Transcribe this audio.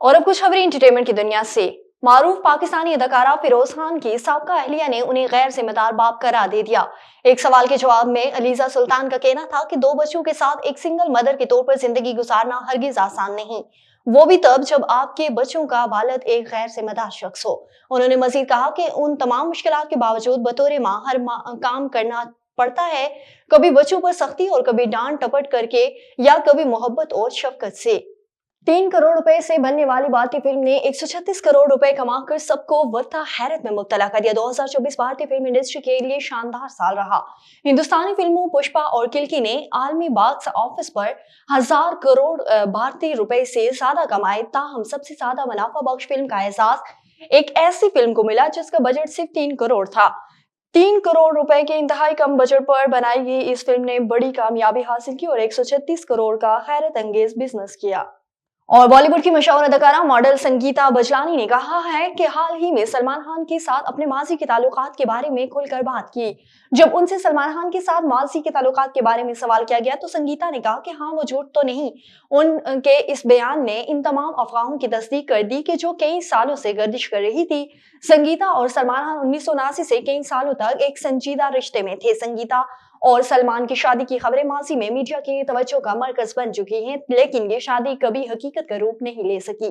और अब कुछ खबरें एंटरटेनमेंट की दुनिया से। मारूफ पाकिस्तानी अदाकारा फिरोज खान की साबका अहलिया ने उन्हें गैर जिम्मेदार बाप करार दे दिया। एक सवाल के जवाब में अलीजा सुल्तान का कहना था कि दो बच्चों के साथ एक सिंगल मदर के तौर पर जिंदगी गुजारना हरगिज आसान नहीं, वो भी तब जब आपके बच्चों का वालिद एक गैर जिम्मेदार शख्स हो। उन्होंने मजीद कहा कि उन तमाम मुश्किलात के बावजूद बतौर माँ काम करना पड़ता है, कभी बच्चों पर सख्ती और कभी डांट टपट करके या कभी मोहब्बत और शफकत से। 3 करोड़ रुपए से बनने वाली भारतीय फिल्म ने 136 करोड़ रुपए कमाकर सबको वरता हैरत में मुब्तला कर दिया। 2024 भारतीय फिल्म इंडस्ट्री के लिए शानदार साल रहा। हिंदुस्तानी फिल्मों पुष्पा और किल्की ने आलमी बॉक्स ऑफिस पर 1000 करोड़ भारतीय रुपए से ज्यादा कमाए। ताहम सबसे ज्यादा मुनाफा बख्श फिल्म का एजाज एक ऐसी फिल्म को मिला जिसका बजट सिर्फ 3 करोड़ था। 3 करोड़ रुपए के इंतहाई कम बजट पर बनाई गई इस फिल्म ने बड़ी कामयाबी हासिल की और 136 करोड़ का हैरत अंगेज बिजनेस किया। और बॉलीवुड की मशहूर अदाकारा मॉडल संगीता बजलानी ने कहा है कि हाल ही में सलमान खान के साथ अपने माजी के ताल्लुकात के बारे में खुलकर बात की। जब उनसे सलमान खान के साथ माजी के ताल्लुकात के बारे में सवाल किया गया तो संगीता ने कहा कि हाँ, वो झूठ तो नहीं। उनके इस बयान ने इन तमाम अफवाहों की तस्दीक कर दी कि जो कई सालों से गर्दिश कर रही थी। संगीता और सलमान खान 1979 से कई सालों तक एक संजीदा रिश्ते में थे। संगीता और सलमान की शादी की खबरें माजी में मीडिया की तवज्जो का मरकज बन चुकी हैं, लेकिन ये शादी कभी हकीकत का रूप नहीं ले सकी।